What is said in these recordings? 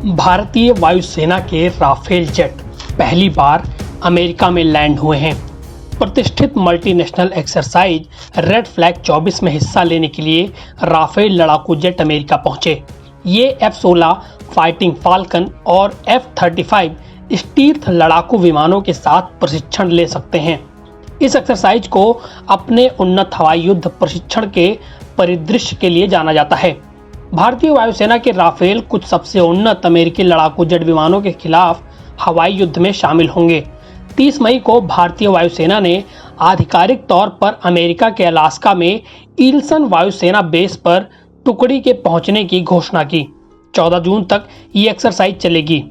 भारतीय वायुसेना के राफेल जेट पहली बार अमेरिका में लैंड हुए हैं। प्रतिष्ठित मल्टीनेशनल एक्सरसाइज रेड फ्लैग 24 में हिस्सा लेने के लिए राफेल लड़ाकू जेट अमेरिका पहुंचे। ये F-16 फाइटिंग फाल्कन और F-35 स्टील्थ लड़ाकू विमानों के साथ प्रशिक्षण ले सकते हैं। इस एक्सरसाइज को अपने उन्नत हवाई युद्ध प्रशिक्षण के परिदृश्य के लिए जाना जाता है। भारतीय वायुसेना के राफेल कुछ सबसे उन्नत अमेरिकी लड़ाकू जेट विमानों के खिलाफ हवाई युद्ध में शामिल होंगे। 30 मई को भारतीय वायुसेना ने आधिकारिक तौर पर अमेरिका के अलास्का में इल्सन वायुसेना बेस पर टुकड़ी के पहुंचने की घोषणा की। 14 जून तक ये एक्सरसाइज चलेगी।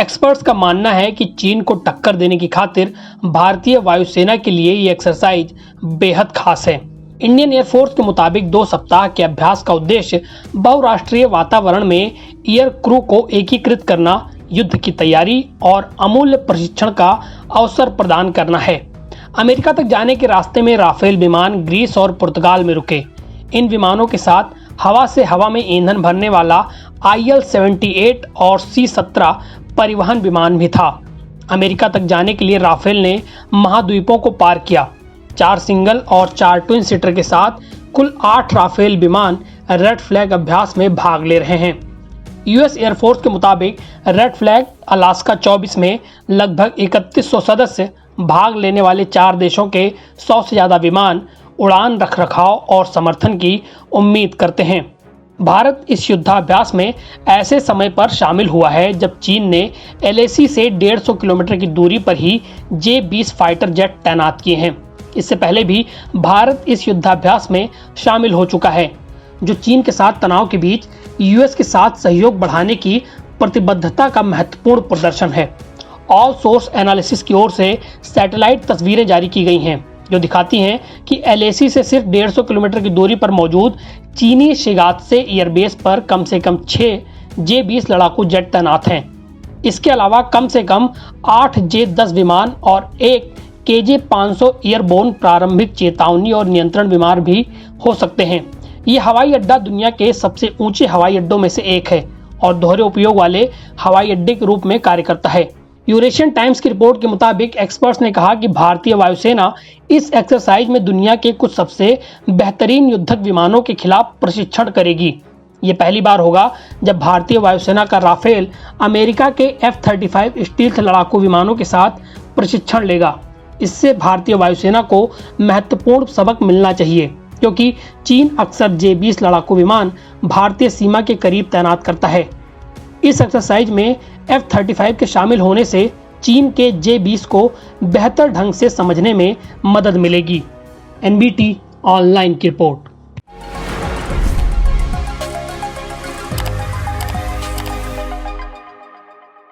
एक्सपर्ट्स का मानना है कि चीन को टक्कर देने की खातिर भारतीय वायुसेना के लिए ये एक्सरसाइज बेहद खास है। इंडियन एयरफोर्स के मुताबिक 2 सप्ताह के अभ्यास का उद्देश्य बहुराष्ट्रीय वातावरण में एयर क्रू को एकीकृत करना, युद्ध की तैयारी और अमूल्य प्रशिक्षण का अवसर प्रदान करना है। अमेरिका तक जाने के रास्ते में राफेल विमान ग्रीस और पुर्तगाल में रुके। इन विमानों के साथ हवा से हवा में ईंधन भरने वाला IL-78 और C-17 परिवहन विमान भी था। अमेरिका तक जाने के लिए राफेल ने महाद्वीपों को पार किया। 4 सिंगल और 4 ट्विन सीटर के साथ कुल 8 राफेल विमान रेड फ्लैग अभ्यास में भाग ले रहे हैं। यूएस एयरफोर्स के मुताबिक रेड फ्लैग अलास्का 24 में लगभग 3100 सदस्य भाग लेने वाले 4 देशों के 100 से ज़्यादा विमान उड़ान रखरखाव और समर्थन की उम्मीद करते हैं। भारत इस युद्धाभ्यास में ऐसे समय पर शामिल हुआ है जब चीन ने LAC से 150 किलोमीटर की दूरी पर ही J-20 फाइटर जेट तैनात किए हैं। इससे पहले भी भारत इस युद्धाभ्यास में शामिल हो चुका है, जो चीन के साथ तनाव के बीच यूएस के साथ सहयोग बढ़ाने की प्रतिबद्धता का महत्वपूर्ण प्रदर्शन है। ऑल सोर्स एनालिसिस की ओर से सैटेलाइट तस्वीरें जारी की गई हैं जो दिखाती हैं कि LAC से सिर्फ 150 किलोमीटर की दूरी पर मौजूद चीनी शिगात्से एयरबेस पर कम से कम 6 J-20 लड़ाकू जेट तैनात हैं। इसके अलावा कम से कम 8 J-10 विमान और एक KJ-500 एयरबोर्न प्रारंभिक चेतावनी और नियंत्रण विमान भी हो सकते हैं। ये हवाई अड्डा दुनिया के सबसे ऊंचे हवाई अड्डों में से एक है और दोहरे उपयोग वाले हवाई अड्डे के रूप में कार्य करता है। यूरेशियन टाइम्स की रिपोर्ट के मुताबिक एक्सपर्ट्स ने कहा कि भारतीय वायुसेना इस एक्सरसाइज में दुनिया के कुछ सबसे बेहतरीन युद्धक विमानों के खिलाफ प्रशिक्षण करेगी। ये पहली बार होगा जब भारतीय वायुसेना का राफेल अमेरिका के F-35 स्टील्थ लड़ाकू विमानों के साथ प्रशिक्षण लेगा। इससे भारतीय वायुसेना को महत्वपूर्ण सबक मिलना चाहिए, क्योंकि चीन अक्सर J-20 लड़ाकू विमान भारतीय सीमा के करीब तैनात करता है। इस एक्सरसाइज में F-35 के शामिल होने से चीन के J-20 को बेहतर ढंग से समझने में मदद मिलेगी। NBT ऑनलाइन की रिपोर्ट।